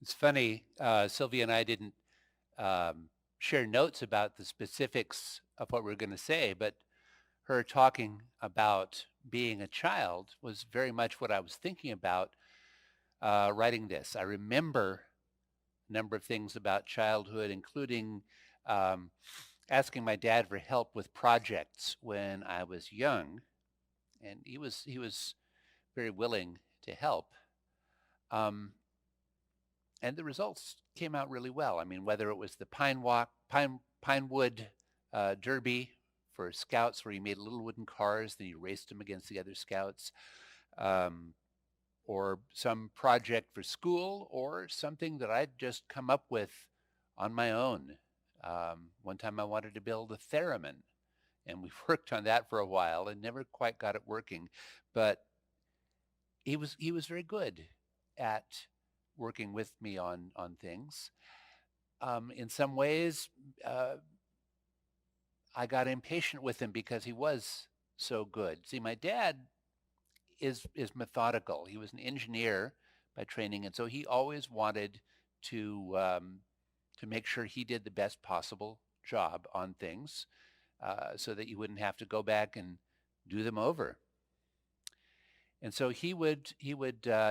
It's funny, Sylvia and I didn't share notes about the specifics of what we're going to say, but her talking about being a child was very much what I was thinking about writing this. I remember a number of things about childhood, including um, asking my dad for help with projects when I was young, and he was very willing to help. Um, and the results came out really well. I mean, whether it was the Pinewood Derby for scouts, where you made little wooden cars, then you raced them against the other scouts, um, or some project for school, or something that I'd just come up with on my own. One time I wanted to build a theremin, and we worked on that for a while and never quite got it working. But he was very good at working with me on things. In some ways, uh, I got impatient with him because he was so good. See, my dad is methodical. He was an engineer by training, and so he always wanted to make sure he did the best possible job on things, so that you wouldn't have to go back and do them over. And so he would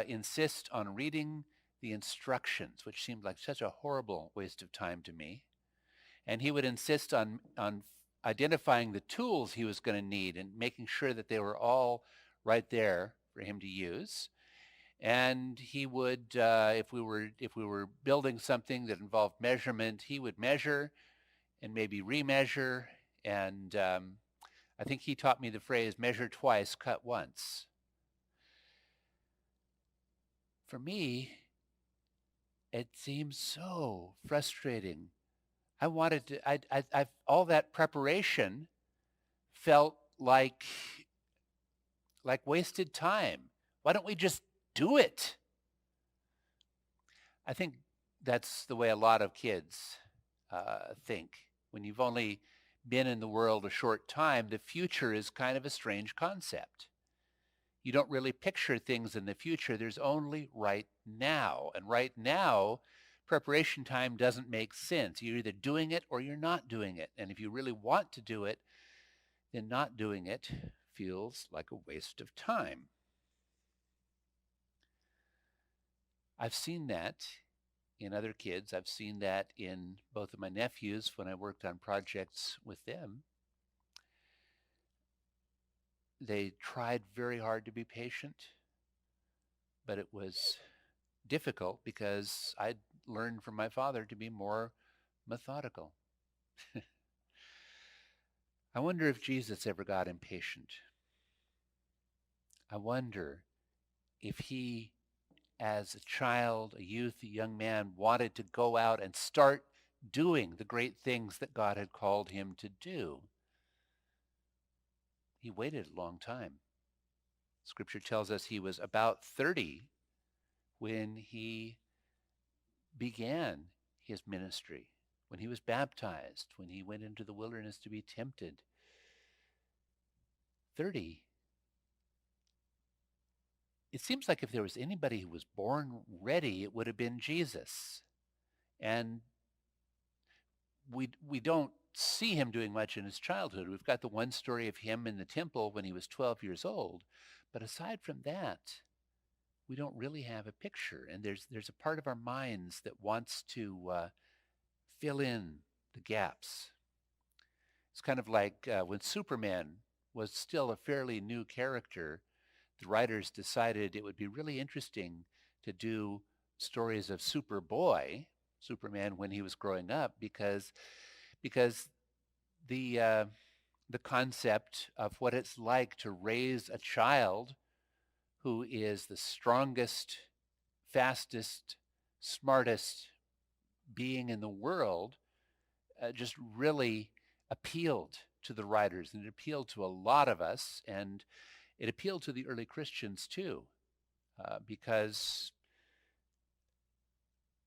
insist on reading the instructions, which seemed like such a horrible waste of time to me. And he would insist on identifying the tools he was going to need and making sure that they were all right there for him to use. And he would, if we were building something that involved measurement, he would measure and maybe remeasure. And I think he taught me the phrase "measure twice, cut once." For me, it seems so frustrating. I wanted to. I all that preparation felt like wasted time. Why don't we just do it? I think that's the way a lot of kids think. When you've only been in the world a short time, the future is kind of a strange concept. You don't really picture things in the future. There's only right now. And right now, preparation time doesn't make sense. You're either doing it or you're not doing it. And if you really want to do it, then not doing it feels like a waste of time. I've seen that in other kids. I've seen that in both of my nephews when I worked on projects with them. They tried very hard to be patient, but it was difficult because I'd learned from my father to be more methodical. I wonder if Jesus ever got impatient. I wonder if he, as a child, a youth, a young man, wanted to go out and start doing the great things that God had called him to do. He waited a long time. Scripture tells us he was about 30 when he began his ministry, when he was baptized, when he went into the wilderness to be tempted. 30. It seems like if there was anybody who was born ready, it would have been Jesus. And we don't see him doing much in his childhood. We've got the one story of him in the temple when he was 12 years old. But aside from that, we don't really have a picture. And there's a part of our minds that wants to fill in the gaps. It's kind of like when Superman was still a fairly new character, the writers decided it would be really interesting to do stories of Superboy, Superman when he was growing up, because the uh, the concept of what it's like to raise a child who is the strongest, fastest, smartest being in the world just really appealed to the writers, and it appealed to a lot of us, and it appealed to the early Christians too, because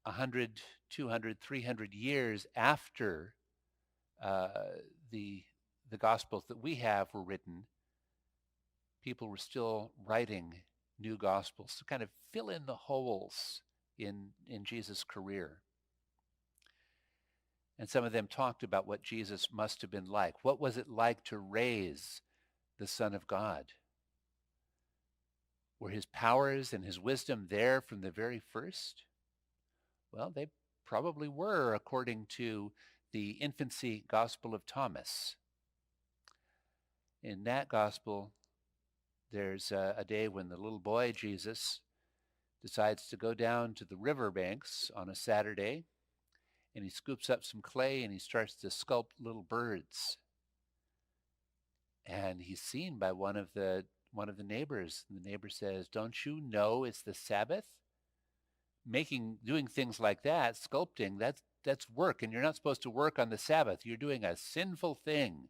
100, 200, 300 years after uh, the the Gospels that we have were written, people were still writing new Gospels to kind of fill in the holes in Jesus' career. And some of them talked about what Jesus must have been like. What was it like to raise the Son of God? Were his powers and his wisdom there from the very first? Well, they probably were, according to the infancy gospel of Thomas. In that gospel, there's a day when the little boy, Jesus, decides to go down to the riverbanks on a Saturday, and he scoops up some clay and he starts to sculpt little birds. And he's seen by one of the neighbors. And the neighbor says, "Don't you know it's the Sabbath? Doing things like that, sculpting, that's work, and you're not supposed to work on the Sabbath. You're doing a sinful thing."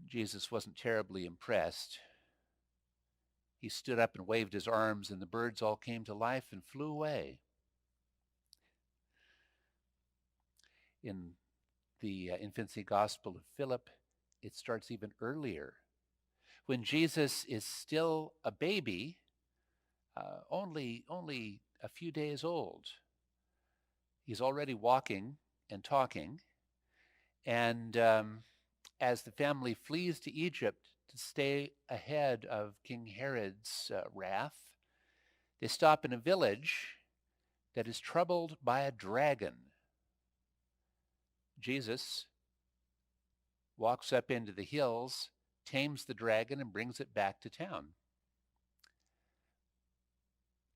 Jesus wasn't terribly impressed. He stood up and waved his arms, and the birds all came to life and flew away. In the infancy gospel of Philip, it starts even earlier. When Jesus is still a baby, only a few days old, he's already walking and talking. And as the family flees to Egypt to stay ahead of King Herod's wrath, they stop in a village that is troubled by a dragon. Jesus walks up into the hills, tames the dragon, and brings it back to town.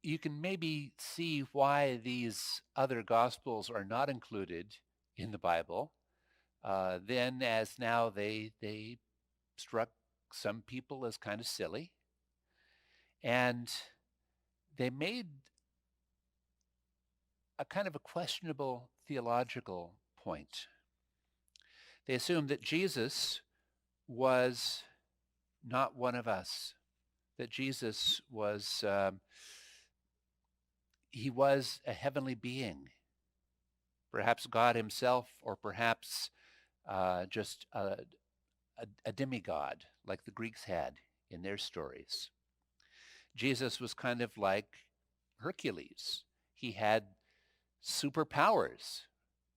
You can maybe see why these other gospels are not included in the Bible. Then, as now, they struck some people as kind of silly, and they made a kind of a questionable theological point. They assumed that Jesus was not one of us, that Jesus was he was a heavenly being, perhaps God himself, or perhaps just a demigod like the Greeks had in their stories. Jesus was kind of like Hercules. He had superpowers,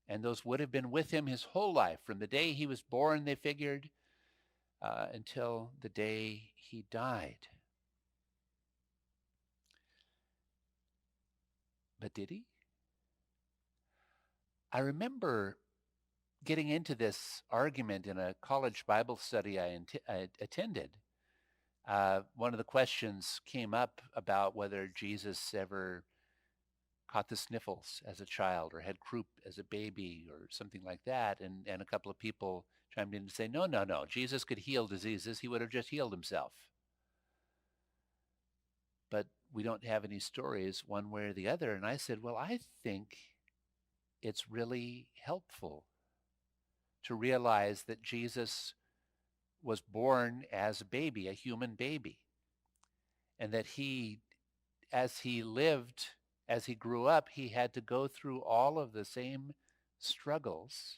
and those would have been with him his whole life, from the day he was born, they figured, until the day he died. But did he? I remember getting into this argument in a college Bible study I attended. One of the questions came up about whether Jesus ever caught the sniffles as a child or had croup as a baby or something like that. And a couple of people chimed in to say, no, Jesus could heal diseases. He would have just healed himself. But we don't have any stories one way or the other. And I said, well, I think it's really helpful to realize that Jesus was born as a baby, a human baby, and that he, as he lived, as he grew up, he had to go through all of the same struggles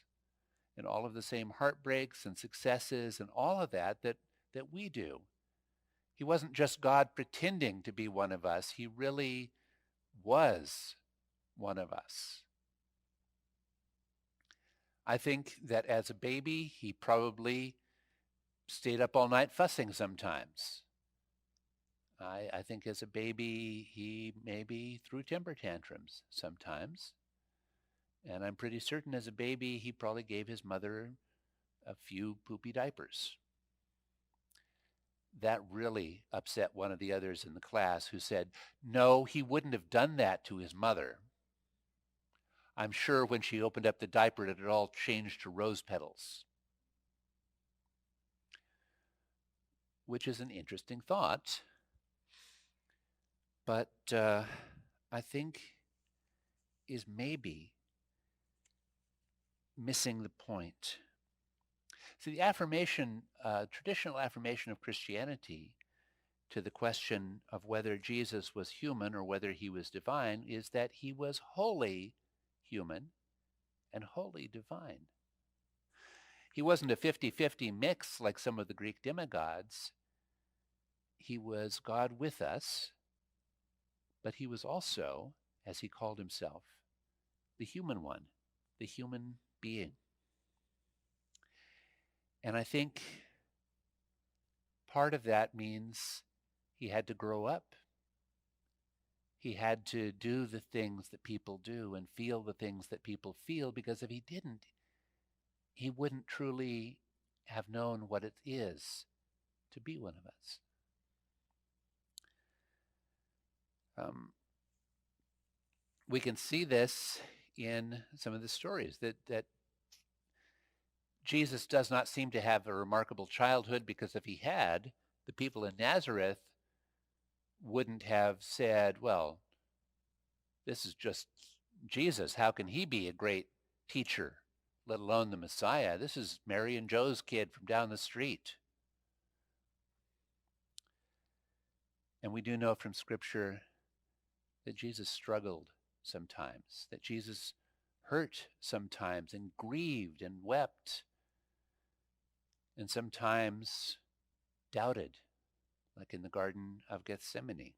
and all of the same heartbreaks and successes and all of that we do. He wasn't just God pretending to be one of us. He really was one of us. I think that as a baby, he probably stayed up all night fussing sometimes. I think as a baby, he maybe threw temper tantrums sometimes. And I'm pretty certain as a baby, he probably gave his mother a few poopy diapers. That really upset one of the others in the class, who said, no, he wouldn't have done that to his mother. I'm sure when she opened up the diaper, it had all changed to rose petals. Which is an interesting thought, but I think is maybe missing the point. See, the affirmation, traditional affirmation of Christianity to the question of whether Jesus was human or whether he was divine is that he was wholly human and wholly divine. He wasn't a 50-50 mix like some of the Greek demigods. He was God with us, but he was also, as he called himself, the human one, the human being. And I think part of that means he had to grow up. He had to do the things that people do and feel the things that people feel, because if he didn't, he wouldn't truly have known what it is to be one of us. We can see this in some of the stories that Jesus does not seem to have a remarkable childhood, because if he had, the people in Nazareth wouldn't have said, well, this is just Jesus. How can he be a great teacher, let alone the Messiah? This is Mary and Joe's kid from down the street. And we do know from Scripture that Jesus struggled sometimes, that Jesus hurt sometimes and grieved and wept, and sometimes doubted, like in the Garden of Gethsemane.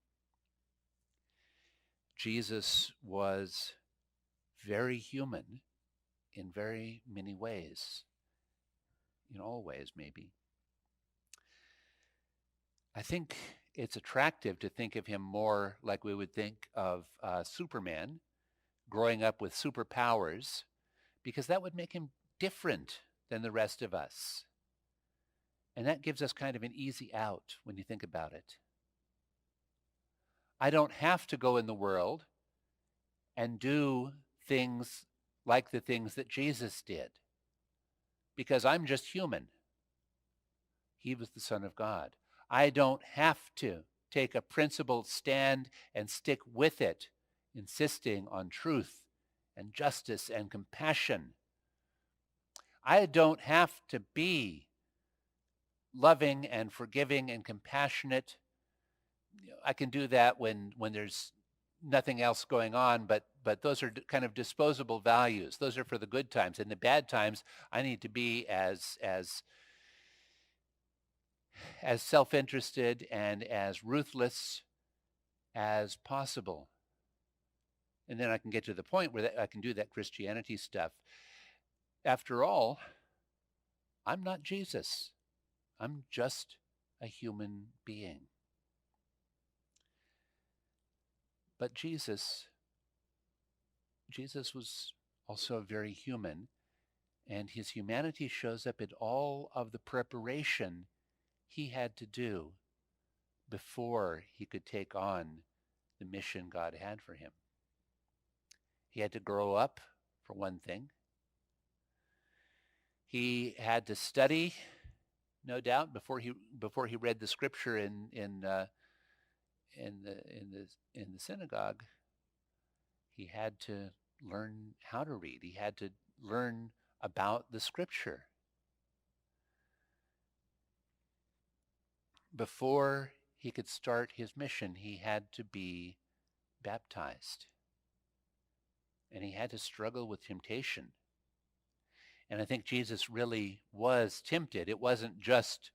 Jesus was very human in very many ways, in all ways maybe. I think it's attractive to think of him more like we would think of Superman, growing up with superpowers, because that would make him different than the rest of us. And that gives us kind of an easy out when you think about it. I don't have to go in the world and do things like the things that Jesus did, because I'm just human. He was the Son of God. I don't have to take a principled stand and stick with it, insisting on truth and justice and compassion. I don't have to be loving and forgiving and compassionate. I can do that when there's nothing else going on, but those are kind of disposable values. Those are for the good times. In the bad times, I need to be as self-interested and as ruthless as possible. And then I can get to the point where I can do that Christianity stuff. After all, I'm not Jesus. I'm just a human being. But Jesus was also very human, and his humanity shows up in all of the preparation he had to do before he could take on the mission God had for him. He had to grow up, for one thing. He had to study, no doubt, before he read the scripture in the synagogue. He had to learn how to read. He had to learn about the scripture. Before he could start his mission, he had to be baptized. And he had to struggle with temptation. And I think Jesus really was tempted. It wasn't just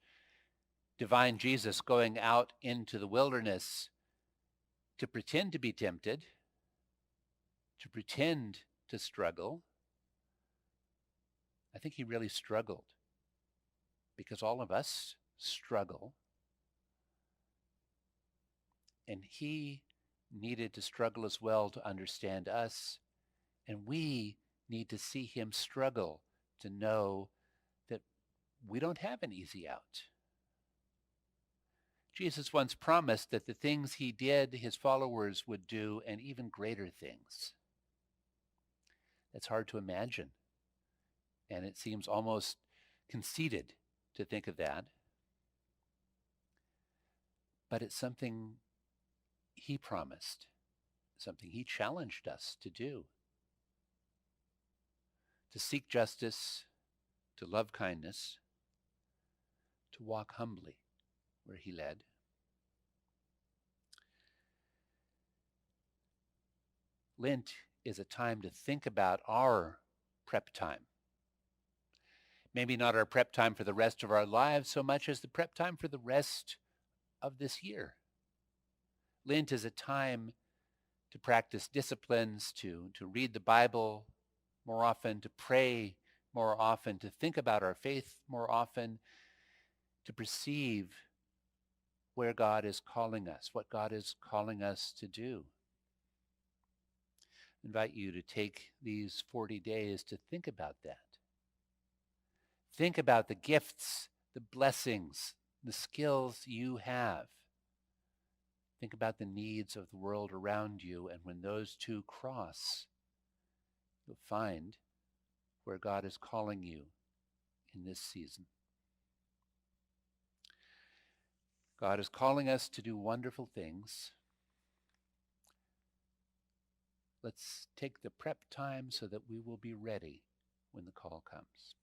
divine Jesus going out into the wilderness to pretend to be tempted, to pretend to struggle. I think he really struggled, because all of us struggle. And he needed to struggle as well to understand us. And we need to see him struggle to know that we don't have an easy out. Jesus once promised that the things he did, his followers would do, and even greater things. That's hard to imagine. And it seems almost conceited to think of that. But it's something he promised, something he challenged us to do. To seek justice, to love kindness, to walk humbly where he led. Lent is a time to think about our prep time. Maybe not our prep time for the rest of our lives so much as the prep time for the rest of this year. Lent is a time to practice disciplines, to read the Bible more often, to pray more often, to think about our faith more often, to perceive where God is calling us, what God is calling us to do. I invite you to take these 40 days to think about that. Think about the gifts, the blessings, the skills you have. Think about the needs of the world around you, and when those two cross, you'll find where God is calling you in this season. God is calling us to do wonderful things. Let's take the prep time so that we will be ready when the call comes.